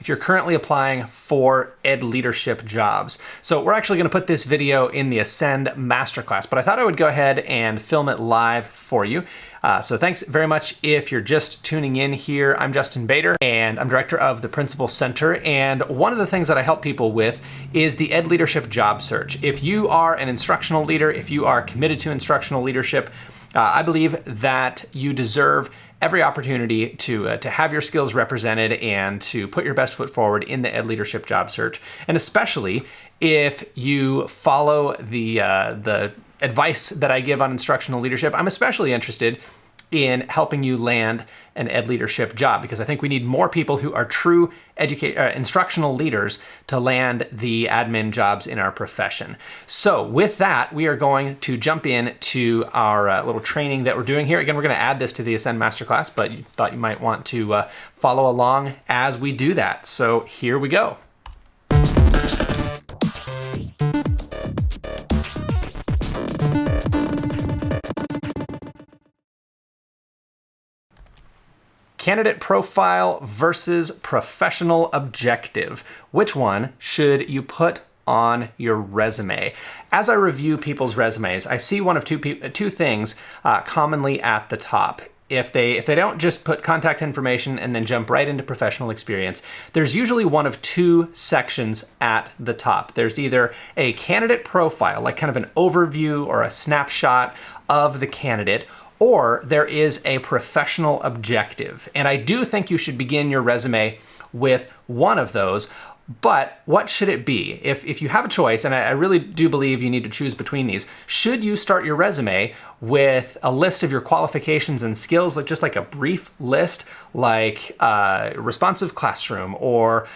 if you're currently applying for ed leadership jobs. So we're actually going to put this video in the Ascend Masterclass, but I thought I would go ahead and film it live for you. So thanks very much if you're just tuning in here. I'm Justin Bader, and I'm director of the Principal Center. And one of the things that I help people with is the ed leadership job search. If you are an instructional leader, if you are committed to instructional leadership, I believe that you deserve every opportunity to have your skills represented and to put your best foot forward in the ed leadership job search. And especially if you follow the advice that I give on instructional leadership, I'm especially interested in helping you land an ed leadership job, because I think we need more people who are true instructional leaders to land the admin jobs in our profession. So with that, we are going to jump in to our little training that we're doing here. Again, we're going to add this to the Ascend Masterclass, but you thought you might want to follow along as we do that. So here we go. Candidate profile versus professional objective. Which one should you put on your resume? As I review people's resumes, I see one of two things commonly at the top. If they don't just put contact information and then jump right into professional experience, there's usually one of two sections at the top. There's either a candidate profile, like kind of an overview or a snapshot of the candidate, or there is a professional objective. And I do think you should begin your resume with one of those, but what should it be? If you have a choice, and I really do believe you need to choose between these, should you start your resume with a list of your qualifications and skills, like just like a brief list, like responsive classroom or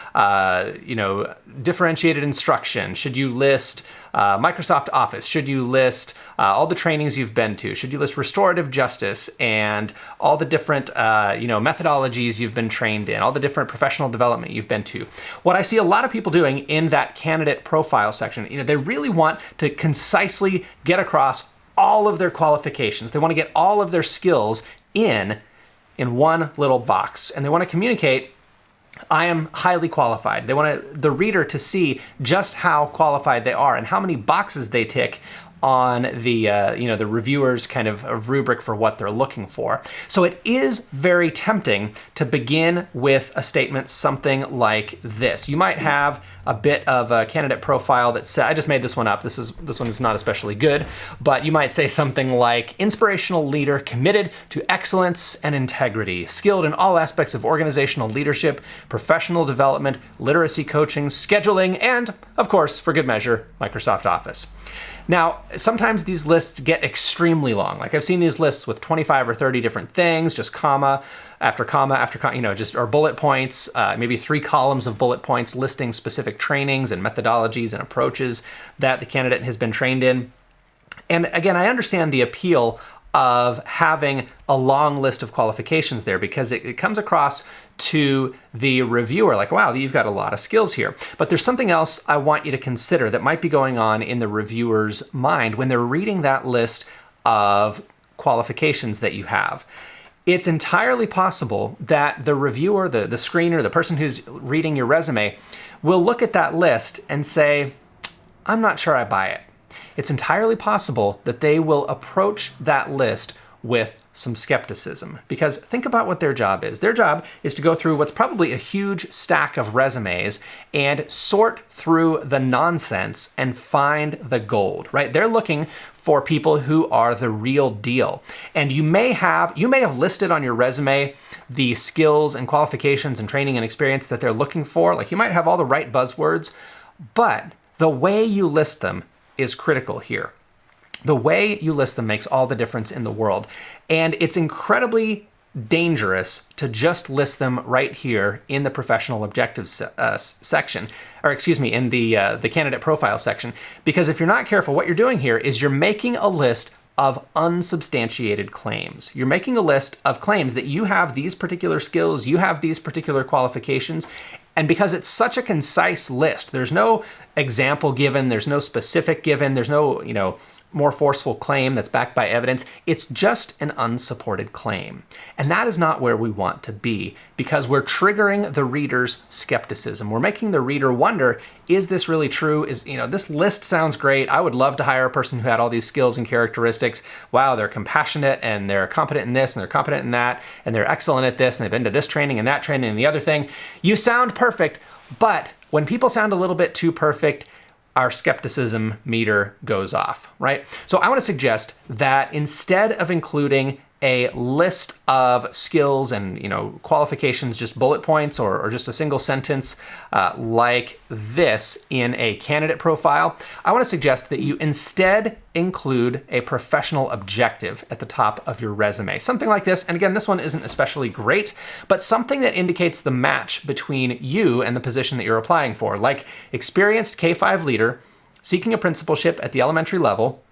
differentiated instruction? Should you list Microsoft Office? Should you list all the trainings you've been to? Should you list restorative justice and all the different methodologies you've been trained in, all the different professional development you've been to? What I see a lot of people doing in that candidate profile section, they really want to concisely get across all of their qualifications. They want to get all of their skills in one little box, and they want to communicate, I am highly qualified. They want the reader to see just how qualified they are and how many boxes they tick on the the reviewer's kind of rubric for what they're looking for. So it is very tempting to begin with a statement something like this. You might have a bit of a candidate profile that says, I just made this one up. This one is not especially good, but you might say something like, inspirational leader committed to excellence and integrity, skilled in all aspects of organizational leadership, professional development, literacy coaching, scheduling, and of course, for good measure, Microsoft Office. Now, sometimes these lists get extremely long. Like I've seen these lists with 25 or 30 different things, just comma after comma after comma, or bullet points, maybe 3 columns of bullet points listing specific trainings and methodologies and approaches that the candidate has been trained in. And again, I understand the appeal of having a long list of qualifications there, because it comes across to the reviewer like, wow, you've got a lot of skills here. But there's something else I want you to consider that might be going on in the reviewer's mind when they're reading that list of qualifications that you have. It's entirely possible that the reviewer, the screener, the person who's reading your resume will look at that list and say, I'm not sure I buy it. It's entirely possible that they will approach that list with some skepticism, because think about what their job is. Their job is to go through what's probably a huge stack of resumes and sort through the nonsense and find the gold, right? They're looking for people who are the real deal. And you may have listed on your resume the skills and qualifications and training and experience that they're looking for. Like you might have all the right buzzwords, but the way you list them is critical here. The way you list them makes all the difference in the world. And it's incredibly dangerous to just list them right here in the professional objectives section, or excuse me, in the candidate profile section. Because if you're not careful, what you're doing here is you're making a list of unsubstantiated claims. You're making a list of claims that you have these particular skills, you have these particular qualifications, and because it's such a concise list, there's no example given, there's no specific given, there's no, more forceful claim that's backed by evidence. It's just an unsupported claim. And that is not where we want to be, because we're triggering the reader's skepticism. We're making the reader wonder, is this really true? This list sounds great. I would love to hire a person who had all these skills and characteristics. Wow, they're compassionate and they're competent in this and they're competent in that and they're excellent at this and they've been to this training and that training and the other thing. You sound perfect, but when people sound a little bit too perfect, our skepticism meter goes off, right? So I want to suggest that instead of including a list of skills and qualifications, just bullet points or just a single sentence like this in a candidate profile, I want to suggest that you instead include a professional objective at the top of your resume. Something like this, and again, this one isn't especially great, but something that indicates the match between you and the position that you're applying for, like experienced K-5 leader, seeking a principalship at the elementary level,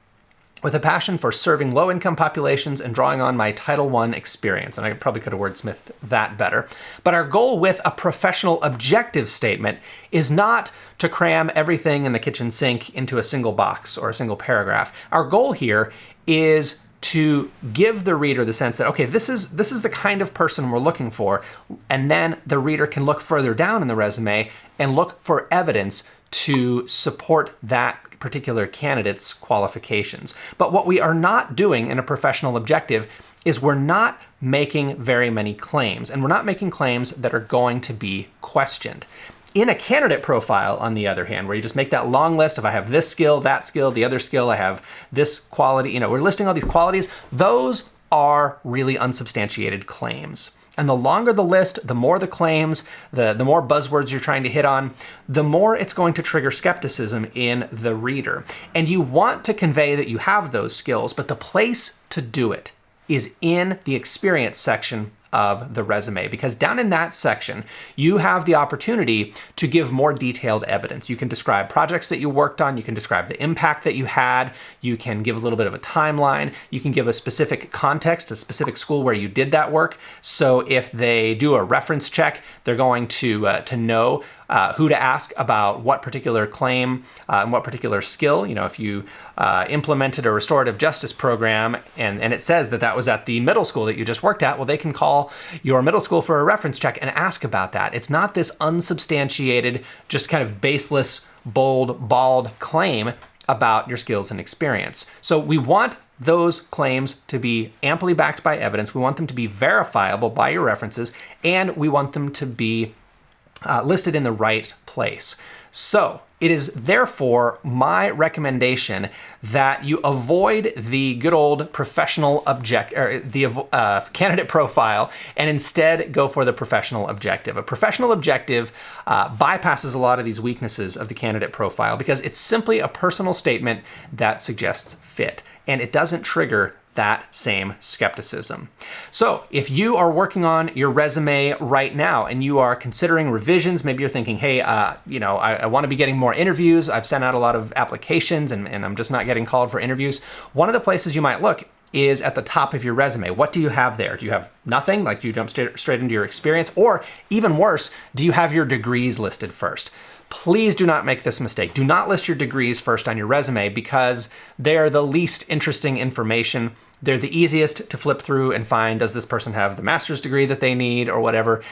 with a passion for serving low-income populations and drawing on my Title I experience. And I probably could have wordsmithed that better. But our goal with a professional objective statement is not to cram everything in the kitchen sink into a single box or a single paragraph. Our goal here is to give the reader the sense that, okay, this is the kind of person we're looking for. And then the reader can look further down in the resume and look for evidence to support that particular candidate's qualifications. But what we are not doing in a professional objective is we're not making very many claims, and we're not making claims that are going to be questioned. In a candidate profile, on the other hand, where you just make that long list of I have this skill, that skill, the other skill, I have this quality, we're listing all these qualities, those are really unsubstantiated claims. And the longer the list, the more the claims, the more buzzwords you're trying to hit on, the more it's going to trigger skepticism in the reader. And you want to convey that you have those skills, but the place to do it is in the experience section of the resume, because down in that section, you have the opportunity to give more detailed evidence. You can describe projects that you worked on, you can describe the impact that you had, you can give a little bit of a timeline, you can give a specific context, a specific school where you did that work. So if they do a reference check, they're going to know who to ask about what particular claim and what particular skill. If you implemented a restorative justice program and it says that was at the middle school that you just worked at, well, they can call your middle school for a reference check and ask about that. It's not this unsubstantiated, just kind of baseless, bold, bald claim about your skills and experience. So we want those claims to be amply backed by evidence. We want them to be verifiable by your references, and we want them to be listed in the right place. So it is therefore my recommendation that you avoid the good old professional candidate profile and instead go for the professional objective. A professional objective bypasses a lot of these weaknesses of the candidate profile because it's simply a personal statement that suggests fit, and it doesn't trigger that same skepticism. So if you are working on your resume right now and you are considering revisions, maybe you're thinking, hey, I want to be getting more interviews. I've sent out a lot of applications and I'm just not getting called for interviews. One of the places you might look is at the top of your resume. What do you have there? Do you have nothing? Like, do you jump straight into your experience? Or even worse, do you have your degrees listed first? Please do not make this mistake. Do not list your degrees first on your resume because they're the least interesting information. They're the easiest to flip through and find, does this person have the master's degree that they need or whatever?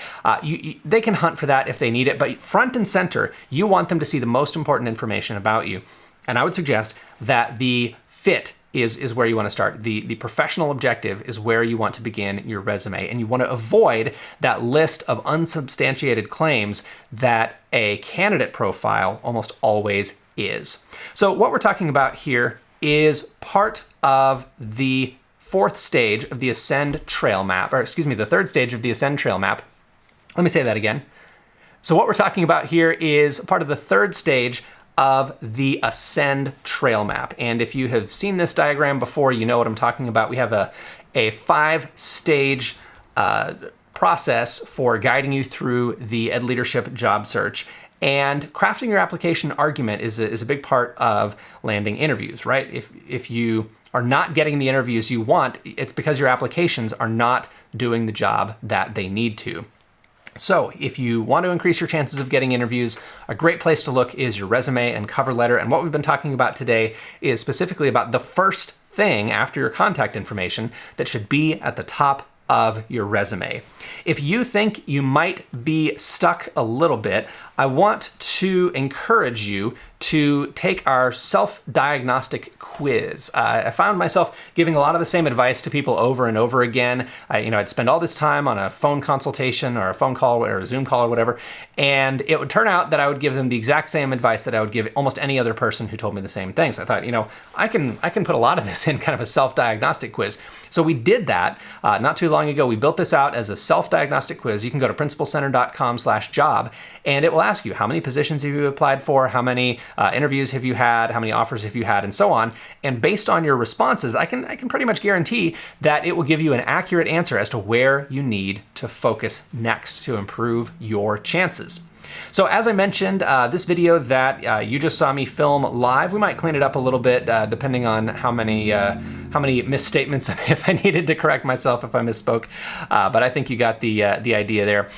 They can hunt for that if they need it, but front and center, you want them to see the most important information about you. And I would suggest that the fit is where you want to start. The professional objective is where you want to begin your resume, and you want to avoid that list of unsubstantiated claims that a candidate profile almost always is. So what we're talking about here is part of the fourth stage of the Ascend Trail Map, the third stage of the Ascend Trail Map. Let me say that again. So what we're talking about here is part of the third stage of the Ascend Trail Map. And if you have seen this diagram before, you know what I'm talking about. We have a 5-stage process for guiding you through the Ed Leadership job search. And crafting your application argument is a big part of landing interviews, right? If you are not getting the interviews you want, it's because your applications are not doing the job that they need to. So if you want to increase your chances of getting interviews, a great place to look is your resume and cover letter. And what we've been talking about today is specifically about the first thing after your contact information that should be at the top of your resume. If you think you might be stuck a little bit, I want to encourage you to take our self-diagnostic quiz. I found myself giving a lot of the same advice to people over and over again. I'd spend all this time on a phone consultation or a phone call or a Zoom call or whatever, and it would turn out that I would give them the exact same advice that I would give almost any other person who told me the same thing. So I thought, I can put a lot of this in kind of a self-diagnostic quiz. So we did that not too long ago. We built this out as a self-diagnostic quiz. You can go to principalcenter.com/job, and it will ask you how many positions have you applied for, how many interviews have you had, how many offers have you had, and so on. And based on your responses, I can pretty much guarantee that it will give you an accurate answer as to where you need to focus next to improve your chances. So as I mentioned, this video that you just saw me film live, we might clean it up a little bit depending on how many misstatements, if I needed to correct myself if I misspoke, but I think you got the idea there.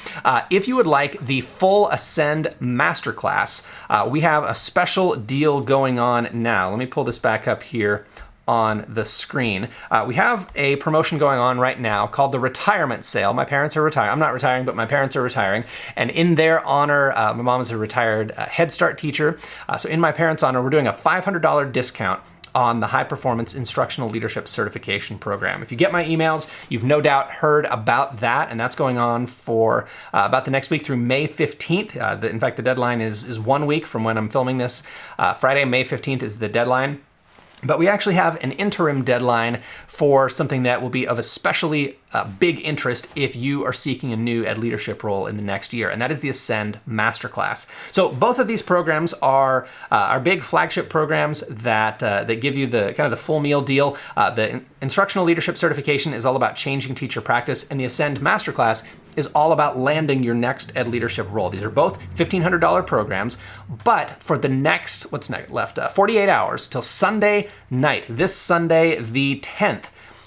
If you would like the full Ascend Masterclass, we have a special deal going on now. Let me pull this back up here on the screen. We have a promotion going on right now called the retirement sale. My parents are retiring. I'm not retiring, but my parents are retiring. And in their honor, my mom is a retired Head Start teacher. So in my parents' honor, we're doing a $500 discount on the High Performance Instructional Leadership Certification Program. If you get my emails, you've no doubt heard about that, and that's going on for about the next week through May 15th. In fact, the deadline is 1 week from when I'm filming this. Friday, May 15th is the deadline. But we actually have an interim deadline for something that will be of especially big interest if you are seeking a new ed leadership role in the next year, and that is the Ascend Masterclass. So both of these programs are big flagship programs that give you the kind of the full meal deal. The Instructional Leadership Certification is all about changing teacher practice, and the Ascend Masterclass is all about landing your next ed leadership role. These are both $1,500 programs, but for the next, 48 hours till Sunday night, this Sunday, the 10th,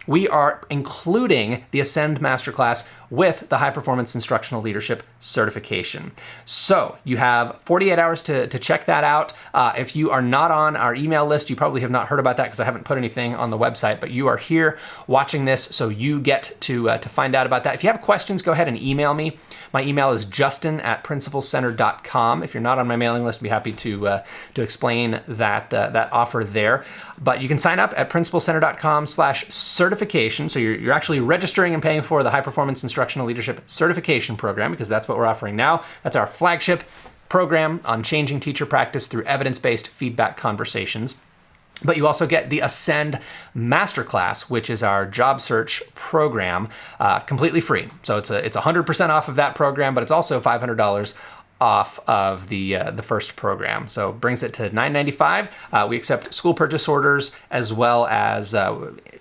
we are including the Ascend Masterclass with the High Performance Instructional Leadership Certification. So you have 48 hours to check that out. If you are not on our email list, you probably have not heard about that because I haven't put anything on the website, but you are here watching this, so you get to find out about that. If you have questions, go ahead and email me. My email is justin@principalcenter.com. If you're not on my mailing list, I'd be happy to explain that offer there. But you can sign up at principalcenter.com/certification. So you're actually registering and paying for the High Performance Instructional Leadership Certification Program, because that's what we're offering now. That's our flagship program on changing teacher practice through evidence-based feedback conversations. But you also get the Ascend Masterclass, which is our job search program, completely free. So it's 100% off of that program, but it's also $500 off of the first program. So brings it to $995. We accept school purchase orders as well as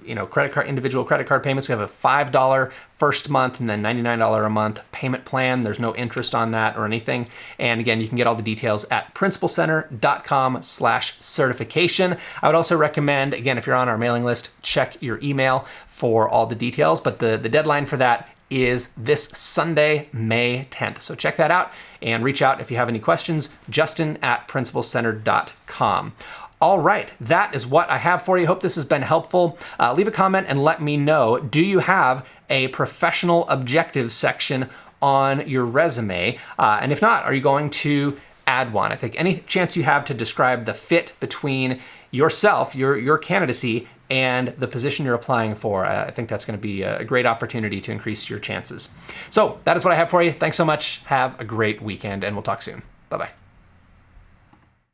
individual credit card payments. We have a $5 first month and then $99 a month payment plan. There's no interest on that or anything. And again, you can get all the details at principalcenter.com/certification. I would also recommend, again, if you're on our mailing list, check your email for all the details. But the deadline for that is this Sunday, May 10th. So check that out and reach out if you have any questions, justin@principalcenter.com. All right, that is what I have for you. Hope this has been helpful. Leave a comment and let me know, do you have a professional objectives section on your resume? And if not, are you going to add one? I think any chance you have to describe the fit between yourself, your candidacy, and the position you're applying for, I think that's going to be a great opportunity to increase your chances. So that is what I have for you. Thanks so much. Have a great weekend, and we'll talk soon. Bye-bye.